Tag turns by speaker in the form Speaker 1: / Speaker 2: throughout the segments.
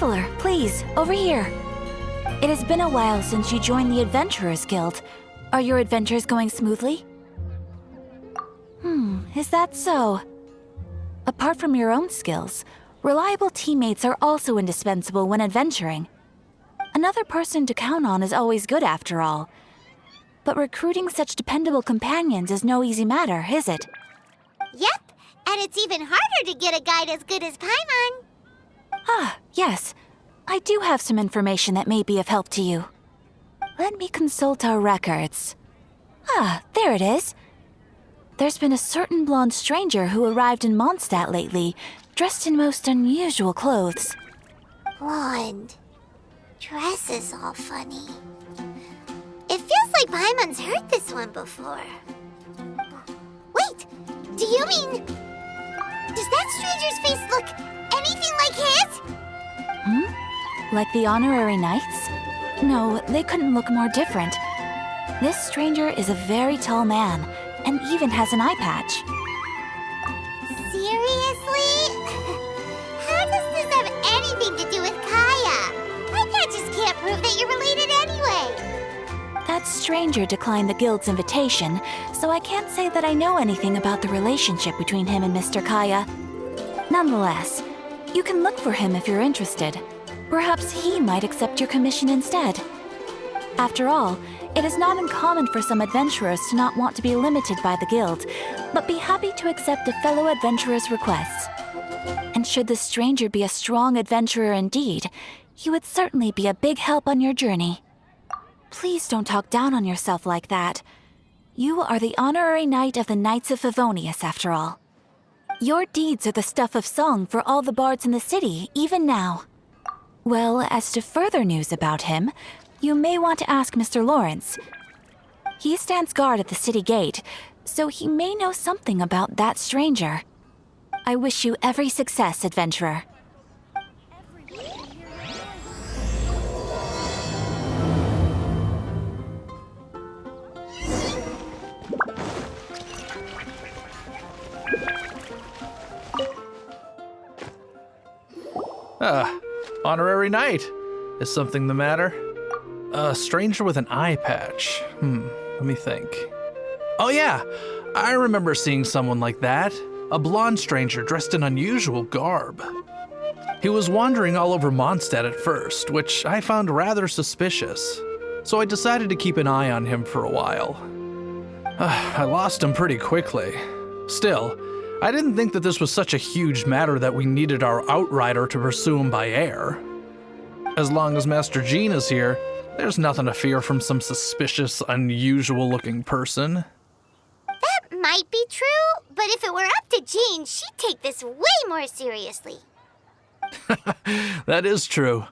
Speaker 1: Traveler, please, over here. It has been a while since you joined the Adventurers Guild. Are your adventures going smoothly? Is that so? Apart from your own skills, reliable teammates are also indispensable when adventuring. Another person to count on is always good after all. But recruiting such dependable companions is no easy matter, is it?
Speaker 2: Yep, and it's even harder to get a guide as good as Paimon.
Speaker 1: Ah, yes. I do have some information that may be of help to you. Let me consult our records. Ah, there it is. There's been a certain blonde stranger who arrived in Mondstadt lately, dressed in most unusual clothes.
Speaker 2: Blonde. Dresses all funny. It feels like Paimon's heard this one before. Wait, do you mean... Does that stranger's face look anything like his?
Speaker 1: Like the honorary knights? No, they couldn't look more different. This stranger is a very tall man, and even has an eye patch.
Speaker 2: Seriously? How does this have anything to do with Kaya? Eye patches can't prove that you're related anyway.
Speaker 1: That stranger declined the guild's invitation, so I can't say that I know anything about the relationship between him and Mr. Kaya. Nonetheless, you can look for him if you're interested. Perhaps he might accept your commission instead. After all, it is not uncommon for some adventurers to not want to be limited by the guild, but be happy to accept a fellow adventurer's requests. And should the stranger be a strong adventurer indeed, he would certainly be a big help on your journey. Please don't talk down on yourself like that. You are the honorary knight of the Knights of Favonius, after all. Your deeds are the stuff of song for all the bards in the city, even now. Well, as to further news about him, you may want to ask Mr. Lawrence. He stands guard at the city gate, so he may know something about that stranger. I wish you every success, adventurer.
Speaker 3: Honorary knight. Is something the matter? A stranger with an eye patch. Let me think. Oh yeah, I remember seeing someone like that. A blonde stranger dressed in unusual garb. He was wandering all over Mondstadt at first, which I found rather suspicious. So I decided to keep an eye on him for a while. I lost him pretty quickly. Still, I didn't think that this was such a huge matter that we needed our outrider to pursue him by air. As long as Master Jean is here, there's nothing to fear from some suspicious, unusual-looking person.
Speaker 2: That might be true, but if it were up to Jean, she'd take this way more seriously.
Speaker 3: That is true.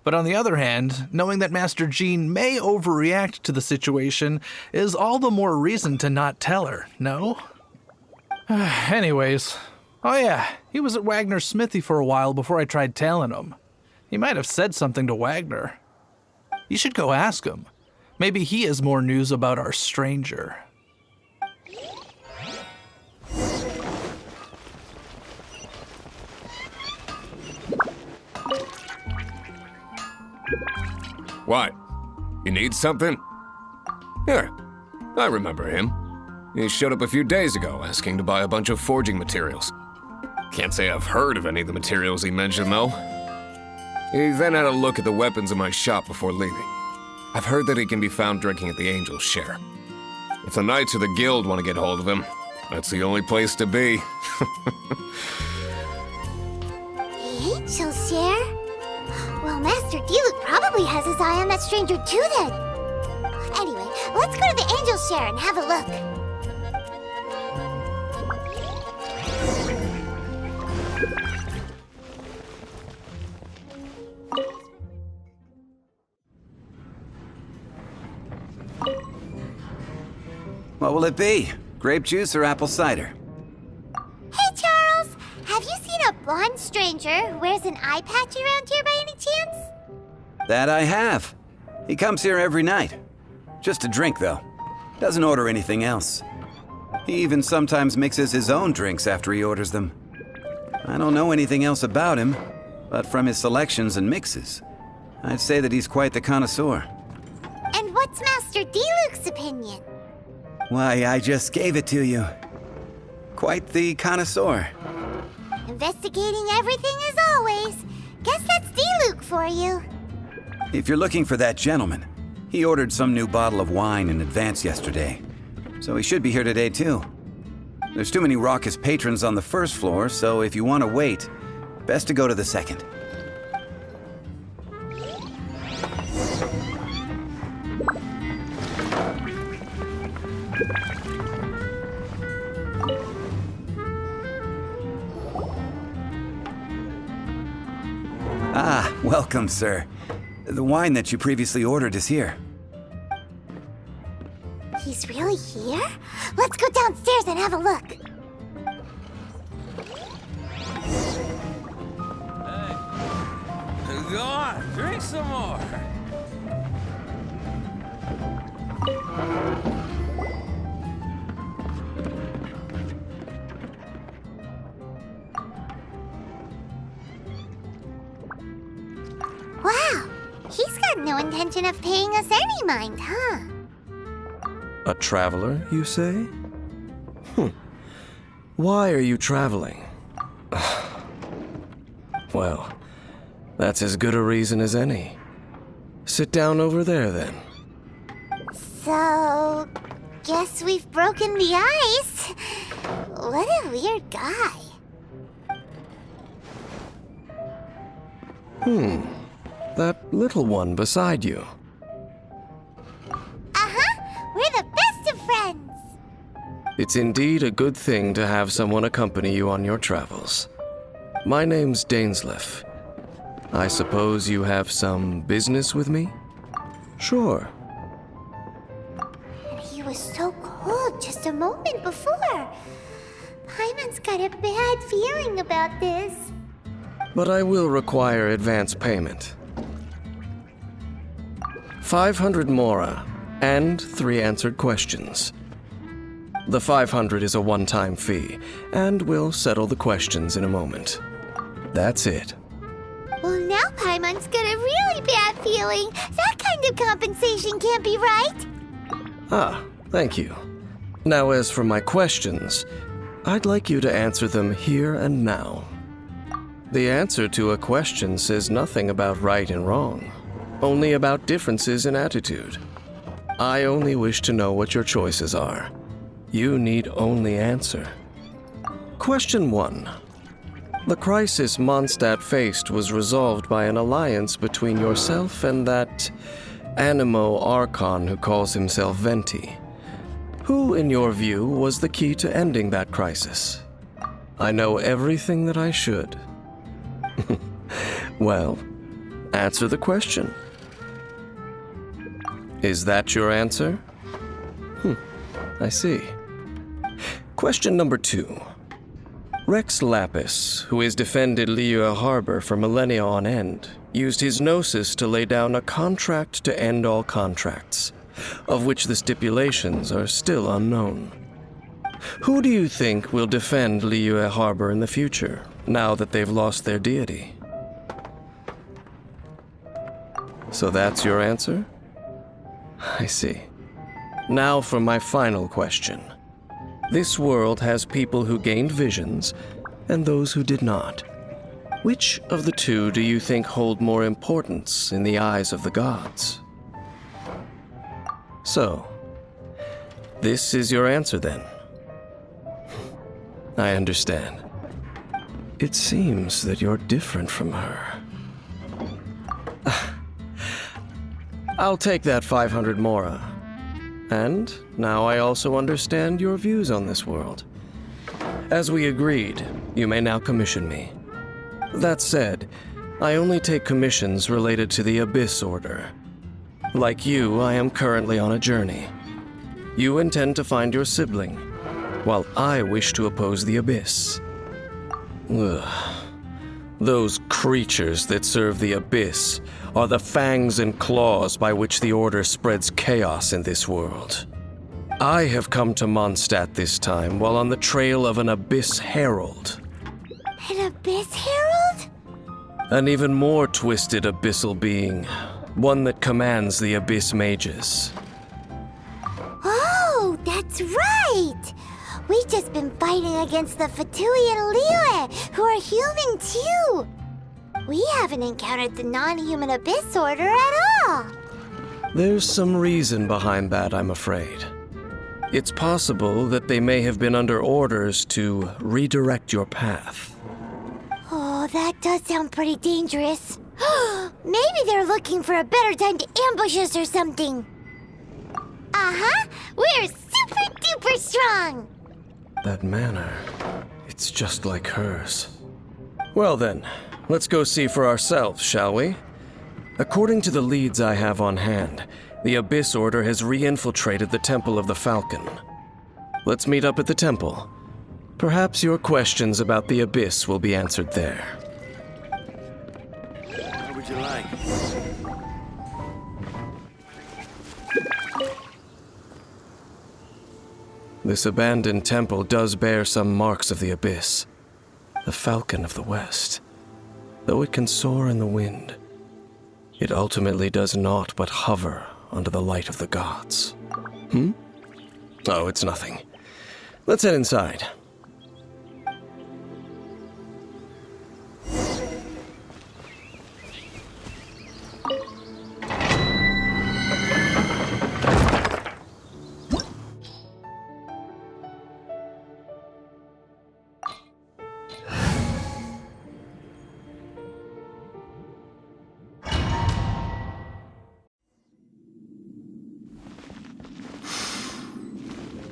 Speaker 3: But on the other hand, knowing that Master Jean may overreact to the situation is all the more reason to not tell her, no? Anyways, oh yeah, he was at Wagner's smithy for a while before I tried tailing him. He might have said something to Wagner. You should go ask him. Maybe he has more news about our stranger.
Speaker 4: What? You need something? Here, I remember him. He showed up a few days ago asking to buy a bunch of forging materials. Can't say I've heard of any of the materials he mentioned, though. He then had a look at the weapons in my shop before leaving. I've heard that he can be found drinking at the Angel's Share. If the Knights of the Guild want to get hold of him, that's the only place to be.
Speaker 2: The Angel's Share? Well, Master Diluc probably has his eye on that stranger too then. Anyway, let's go to the Angel's Share and have a look.
Speaker 5: What will it be? Grape juice or apple cider?
Speaker 2: Hey, Charles! Have you seen a blonde stranger who wears an eye patch around here by any chance?
Speaker 5: That I have. He comes here every night. Just to drink, though. Doesn't order anything else. He even sometimes mixes his own drinks after he orders them. I don't know anything else about him. but from his selections and mixes, I'd say that he's quite the connoisseur.
Speaker 2: And what's Master Diluc's opinion?
Speaker 5: Why, I just gave it to you. Quite the connoisseur.
Speaker 2: Investigating everything as always. Guess that's Diluc for you.
Speaker 5: If you're looking for that gentleman, he ordered some new bottle of wine in advance yesterday, so he should be here today too. There's too many raucous patrons on the first floor, so if you want to wait, best to go to the second. Ah, welcome, sir. The wine that you previously ordered is here.
Speaker 2: He's really here? Let's go downstairs and have a look.
Speaker 6: Go on, drink some more.
Speaker 2: Wow, he's got no intention of paying us any mind, huh?
Speaker 6: A traveler, you say? Why are you traveling? Well, that's as good a reason as any. Sit down over there, then.
Speaker 2: So, guess we've broken the ice. What a weird guy.
Speaker 6: That little one beside you.
Speaker 2: Uh-huh, we're the best of friends.
Speaker 6: It's indeed a good thing to have someone accompany you on your travels. My name's Dainsleif. I suppose you have some business with me? Sure.
Speaker 2: He was so cold just a moment before. Paimon's got a bad feeling about this.
Speaker 6: But I will require advance payment. 500 mora, and 3 answered questions. The 500 is a one-time fee, and we'll settle the questions in a moment. That's it.
Speaker 2: Well, now Paimon's got a really bad feeling. That kind of compensation can't be right.
Speaker 6: Ah, thank you. Now, as for my questions, I'd like you to answer them here and now. The answer to a question says nothing about right and wrong, only about differences in attitude. I only wish to know what your choices are. You need only answer. Question 1. The crisis Mondstadt faced was resolved by an alliance between yourself and that Animo Archon who calls himself Venti. Who, in your view, was the key to ending that crisis? I know everything that I should. Well, answer the question. Is that your answer? I see. Question number 2. Rex Lapis, who has defended Liyue Harbor for millennia on end, used his gnosis to lay down a contract to end all contracts, of which the stipulations are still unknown. Who do you think will defend Liyue Harbor in the future, now that they've lost their deity? So that's your answer? I see. Now for my final question. This world has people who gained visions and those who did not. Which of the two do you think hold more importance in the eyes of the gods? So, this is your answer then? I understand. It seems that you're different from her. I'll take that 500 mora. And now I also understand your views on this world. As we agreed, you may now commission me. That said, I only take commissions related to the Abyss Order. Like you, I am currently on a journey. You intend to find your sibling, while I wish to oppose the Abyss. Ugh. Those creatures that serve the Abyss are the fangs and claws by which the Order spreads chaos in this world. I have come to Mondstadt this time while on the trail of an Abyss Herald.
Speaker 2: An Abyss Herald?
Speaker 6: An even more twisted abyssal being. One that commands the Abyss Mages.
Speaker 2: Oh, that's right! We've just been fighting against the Fatui and Liyue, who are human too! We haven't encountered the non-human Abyss Order at all!
Speaker 6: There's some reason behind that, I'm afraid. It's possible that they may have been under orders to redirect your path.
Speaker 2: Oh, that does sound pretty dangerous. Maybe they're looking for a better time to ambush us or something. Uh-huh! We're super duper strong!
Speaker 6: That manner, it's just like hers. Well then, let's go see for ourselves, shall we? According to the leads I have on hand, the Abyss Order has re-infiltrated the Temple of the Falcon. Let's meet up at the temple. Perhaps your questions about the Abyss will be answered there.
Speaker 5: What would you like?
Speaker 6: This abandoned temple does bear some marks of the Abyss. The Falcon of the West. Though it can soar in the wind, it ultimately does naught but hover under the light of the gods. Oh, it's nothing. Let's head inside.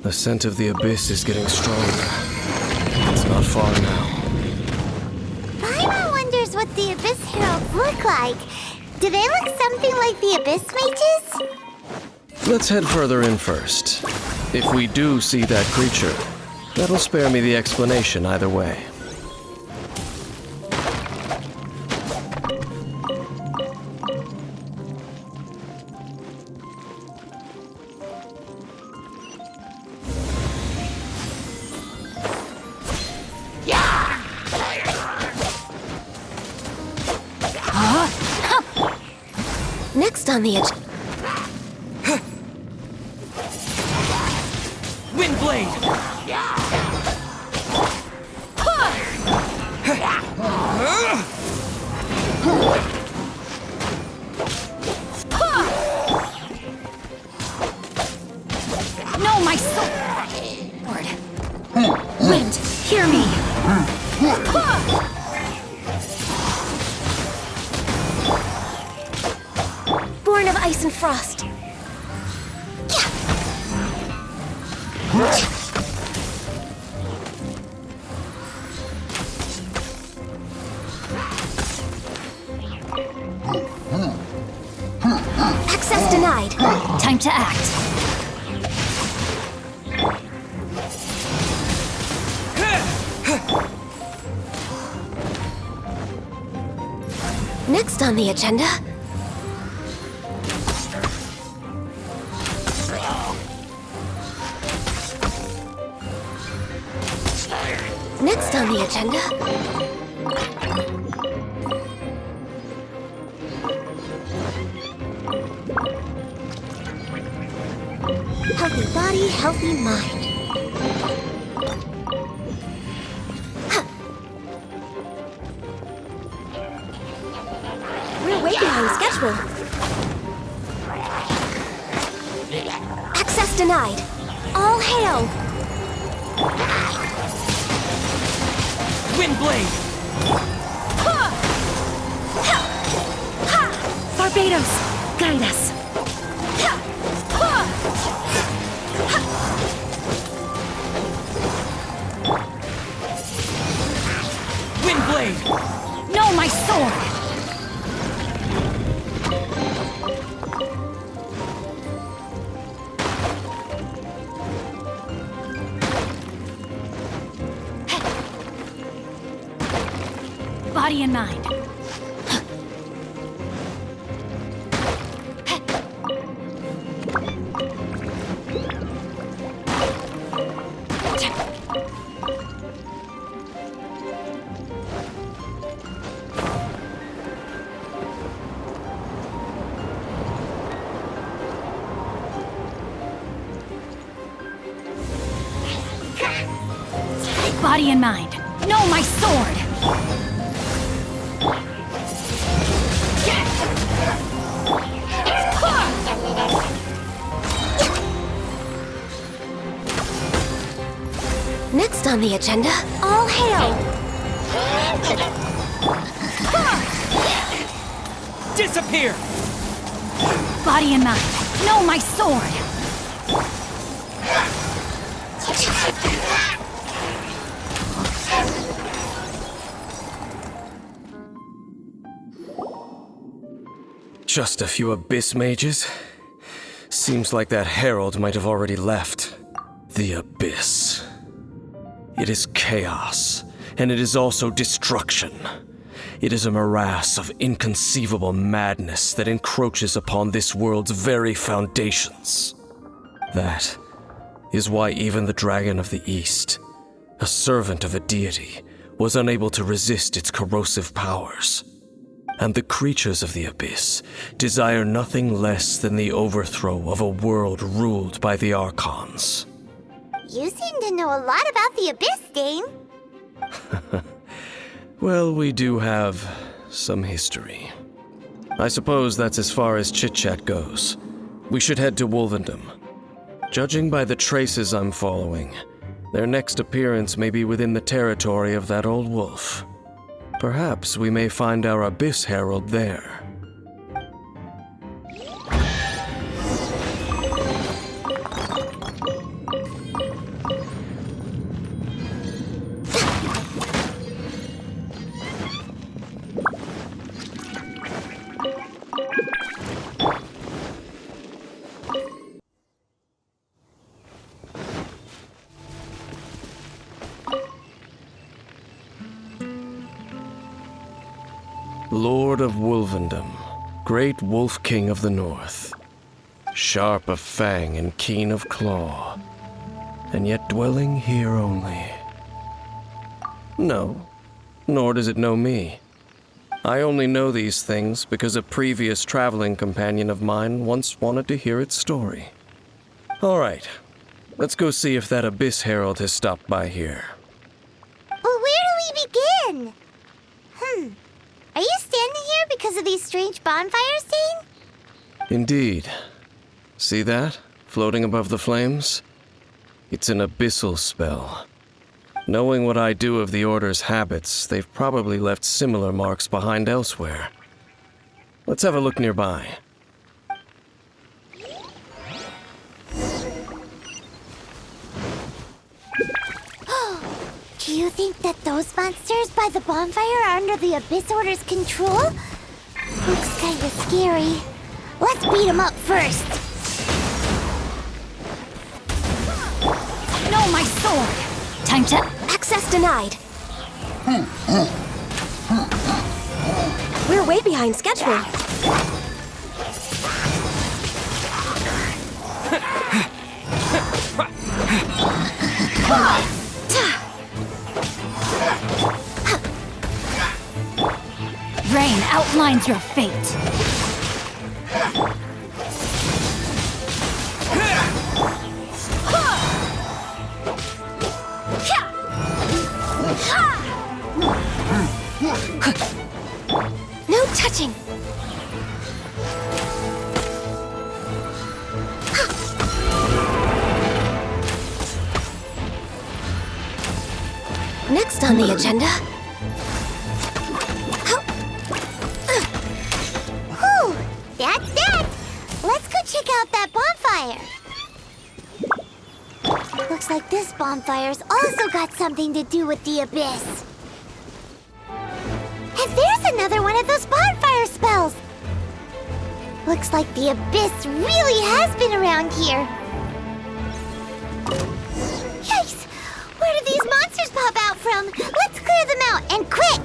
Speaker 6: The scent of the Abyss is getting stronger. It's not far now.
Speaker 2: Paimon wonders what the Abyss Heralds look like. Do they look something like the Abyss Mages?
Speaker 6: Let's head further in first. If we do see that creature, that'll spare me the explanation either way.
Speaker 2: Next on the
Speaker 7: Windblade!
Speaker 1: No, my sword! Wind, hear me! Born of ice and frost. Access denied. Time to act.
Speaker 2: Next on the agenda. Next on the agenda. Healthy body, healthy mind. We're way behind schedule. Access denied. All hail.
Speaker 7: Windblade!
Speaker 1: Barbados, guide us.
Speaker 7: Windblade!
Speaker 1: No, my sword! Body and mind. Body and mind. No, my sword!
Speaker 2: Next on the agenda, all hail!
Speaker 7: Disappear!
Speaker 1: Body and mind. No, my sword!
Speaker 6: Just a few abyss mages? Seems like that herald might have already left. The abyss. It is chaos, and it is also destruction. It is a morass of inconceivable madness that encroaches upon this world's very foundations. That is why even the Dragon of the East, a servant of a deity, was unable to resist its corrosive powers. And the creatures of the abyss desire nothing less than the overthrow of a world ruled by the Archons.
Speaker 2: You seem to know a lot about the Abyss, Dane.
Speaker 6: Well, we do have some history. I suppose that's as far as chit-chat goes. We should head to Wolvendom. Judging by the traces I'm following, their next appearance may be within the territory of that old wolf. Perhaps we may find our Abyss Herald there. Lord of Wolvendom, great Wolf King of the North, sharp of fang and keen of claw, and yet dwelling here only. No, nor does it know me. I only know these things because a previous traveling companion of mine once wanted to hear its story. All right, let's go see if that Abyss Herald has stopped by here.
Speaker 2: But where do we begin? Are you standing here because of these strange bonfires, Dane?
Speaker 6: Indeed. See that, floating above the flames? It's an abyssal spell. Knowing what I do of the Order's habits, they've probably left similar marks behind elsewhere. Let's have a look nearby.
Speaker 2: Do you think that those monsters by the bonfire are under the Abyss Order's control? Looks kinda scary. Let's beat them up first.
Speaker 1: No, my sword! Time to...
Speaker 2: Access denied. We're way behind schedule.
Speaker 1: Rain outlines your fate.
Speaker 2: No touching. Next on the agenda. Whew, that's that. Let's go check out that bonfire. Looks like this bonfire's also got something to do with the Abyss. And there's another one of those bonfire spells. Looks like the Abyss really has been around here. Yikes! Where did these monsters pop out from? Let's clear them out, and quick!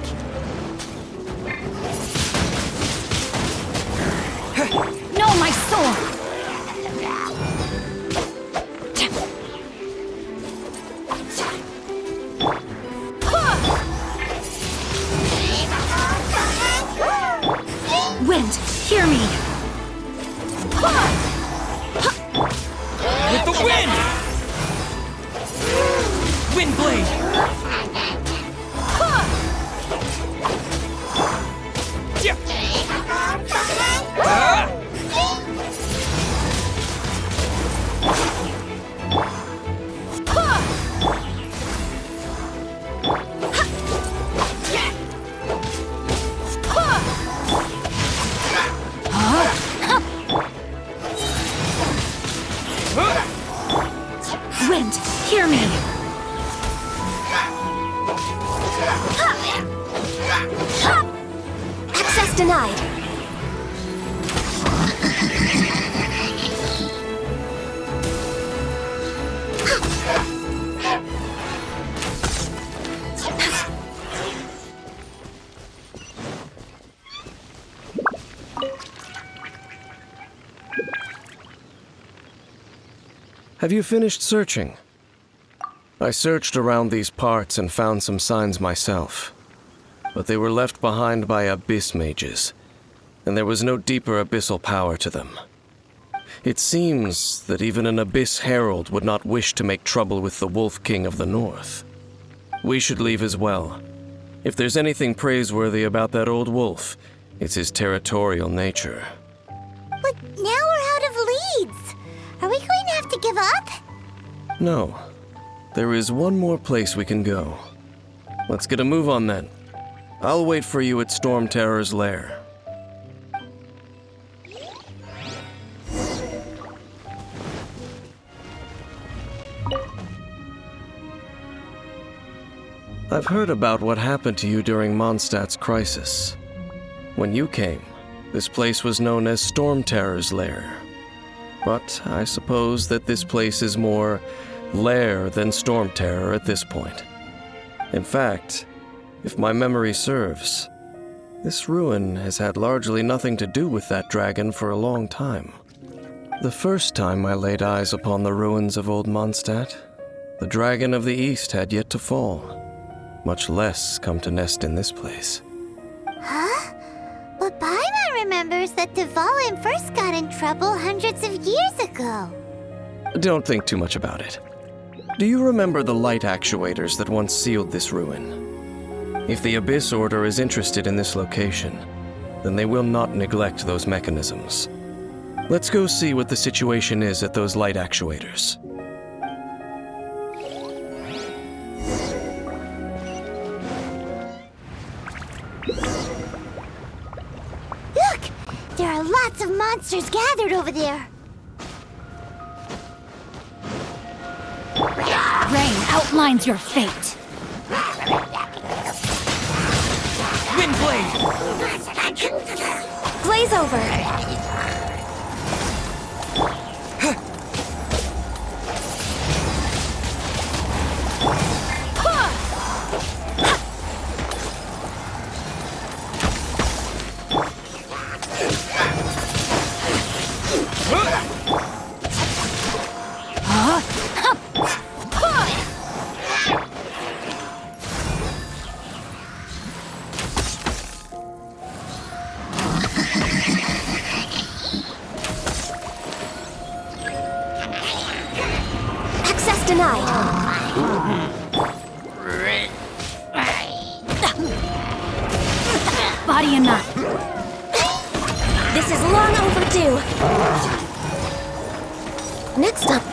Speaker 1: No, my sword! Wind, hear me!
Speaker 7: With the wind! Windblade!
Speaker 1: Wind, hear me! Access denied!
Speaker 6: Have you finished searching? I searched around these parts and found some signs myself, but they were left behind by abyss mages, and there was no deeper abyssal power to them. It seems that even an abyss herald would not wish to make trouble with the Wolf King of the North. We should leave as well. If there's anything praiseworthy about that old wolf, it's his territorial nature.
Speaker 2: But now we're out of leads. Are we going to have to give up?
Speaker 6: No. There is one more place we can go. Let's get a move on then. I'll wait for you at Storm Terror's lair. I've heard about what happened to you during Mondstadt's crisis. When you came, this place was known as Storm Terror's lair. But I suppose that this place is more lair than Storm Terror at this point. In fact, if my memory serves, this ruin has had largely nothing to do with that dragon for a long time. The first time I laid eyes upon the ruins of old Mondstadt, the dragon of the East had yet to fall, much less come to nest in this place.
Speaker 2: Huh? But Paimon remembers that Dvalin first got in trouble hundreds of years ago.
Speaker 6: Don't think too much about it. Do you remember the light actuators that once sealed this ruin? If the Abyss Order is interested in this location, then they will not neglect those mechanisms. Let's go see what the situation is at those light actuators.
Speaker 2: Look! There are lots of monsters gathered over there.
Speaker 1: Rain outlines your fate.
Speaker 3: Windblade!
Speaker 1: Blaze over! Denied. Body and mind. This is long overdue. Next up.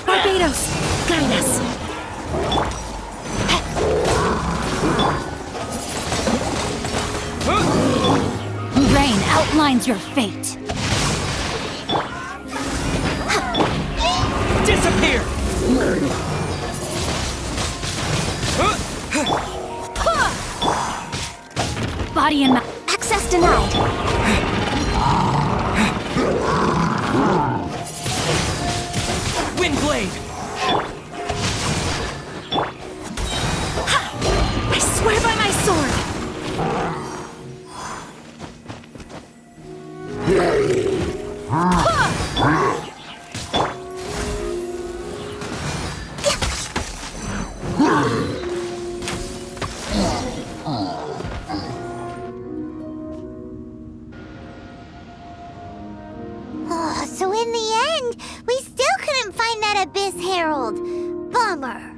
Speaker 1: Barbados, guide us. Rain outlines your fate.
Speaker 3: Disappear!
Speaker 1: Body and mind. Access denied.
Speaker 3: Windblade!
Speaker 1: I swear by my sword.
Speaker 2: Oh, so in the end, we still couldn't find that Abyss Herald. Bummer.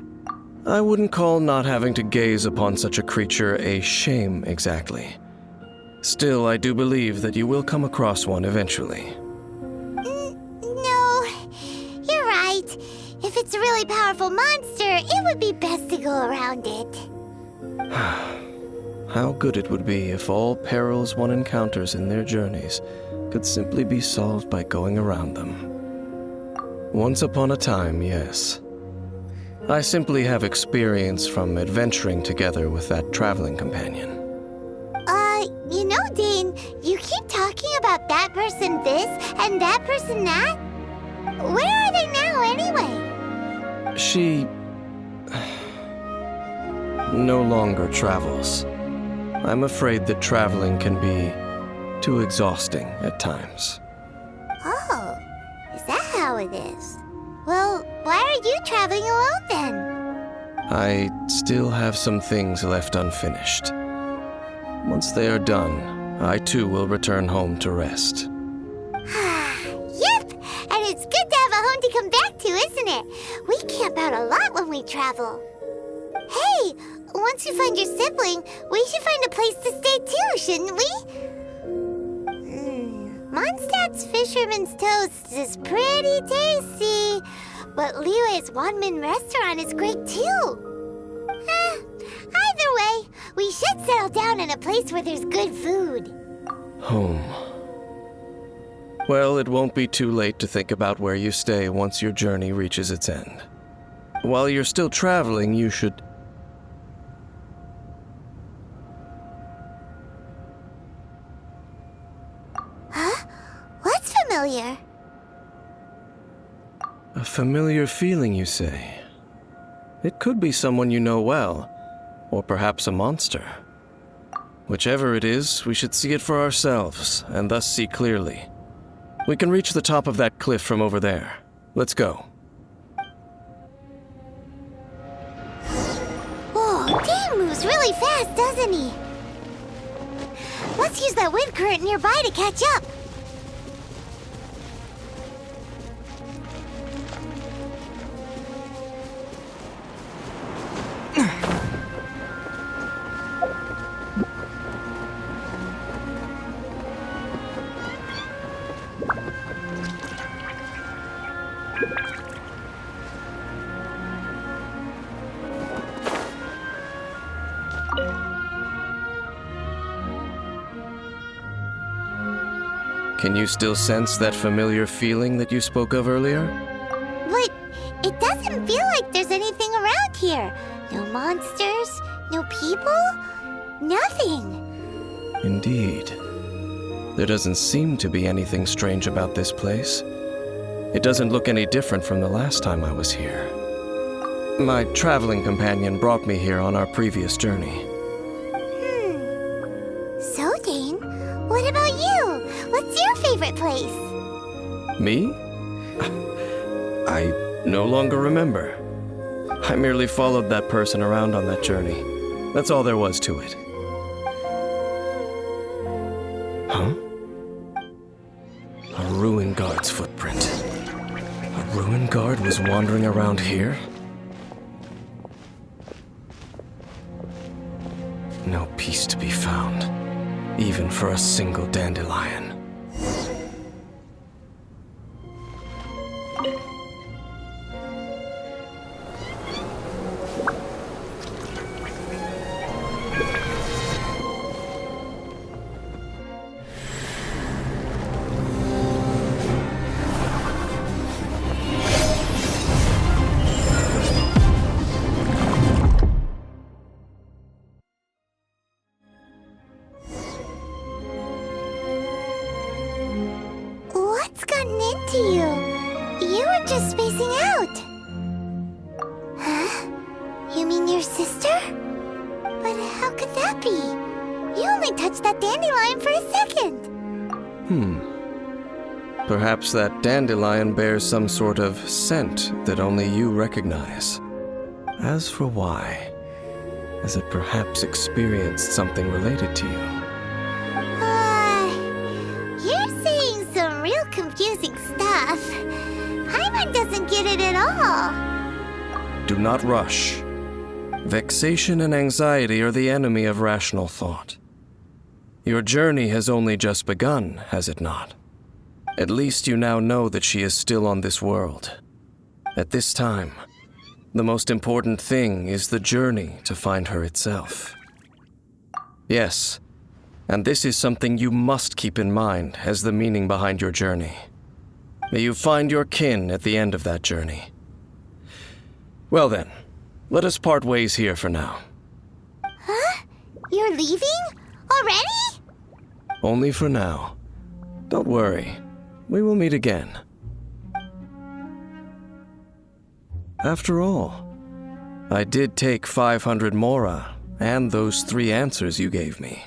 Speaker 6: I wouldn't call not having to gaze upon such a creature a shame exactly. Still, I do believe that you will come across one eventually.
Speaker 2: No, you're right. If it's a really powerful monster, it would be best to go around it.
Speaker 6: how good it would be if all perils one encounters in their journeys could simply be solved by going around them. Once upon a time, yes. I simply have experience from adventuring together with that traveling companion.
Speaker 2: You know, Dane, you keep talking about that person this and that person that. Where are they now, anyway?
Speaker 6: She no longer travels. I'm afraid that traveling can be too exhausting at times.
Speaker 2: Oh, is that how it is? Well, why are you traveling alone then?
Speaker 6: I still have some things left unfinished. Once they are done, I too will return home to rest.
Speaker 2: Yep, and it's good to have a home to come back to, isn't it? We camp out a lot when we travel. Hey, once you find your sibling, we should find a place to stay too, shouldn't we? Mondstadt's Fisherman's Toast is pretty tasty, but Liyue's Wanmin restaurant is great too. Either way, we should settle down in a place where there's good food.
Speaker 6: Home. Well, it won't be too late to think about where you stay once your journey reaches its end. While you're still traveling, you should...
Speaker 2: Huh? What's familiar?
Speaker 6: A familiar feeling, you say? It could be someone you know well, or perhaps a monster. Whichever it is, we should see it for ourselves, and thus see clearly. We can reach the top of that cliff from over there. Let's go.
Speaker 2: Whoa, Dane moves really fast, doesn't he? Let's use that wind current nearby to catch up.
Speaker 6: Can you still sense that familiar feeling that you spoke of earlier?
Speaker 2: But it doesn't feel like there's anything around here. No monsters, no people, nothing.
Speaker 6: Indeed. There doesn't seem to be anything strange about this place. It doesn't look any different from the last time I was here. My traveling companion brought me here on our previous journey.
Speaker 2: So, Dane, what about you? What's your favorite place?
Speaker 6: Me? I no longer remember. I merely followed that person around on that journey. That's all there was to it. Huh? A ruin guard's footprint. A ruin guard was wandering around here? No peace to be found, even for a single dandelion.
Speaker 2: What's gotten into you? You were just spacing out. Huh? You mean your sister? But how could that be? You only touched that dandelion for a second.
Speaker 6: Perhaps that dandelion bears some sort of scent that only you recognize. As for why, has it perhaps experienced something related to you?
Speaker 2: You're saying some real confusing stuff. Paimon doesn't get it at all.
Speaker 6: Do not rush. Vexation and anxiety are the enemy of rational thought. Your journey has only just begun, has it not? At least you now know that she is still on this world. At this time, the most important thing is the journey to find her itself. Yes, and this is something you must keep in mind as the meaning behind your journey. May you find your kin at the end of that journey. Well then, let us part ways here for now.
Speaker 2: Huh? You're leaving? Already?
Speaker 6: Only for now. Don't worry, we will meet again. After all, I did take 500 mora and those 3 answers you gave me.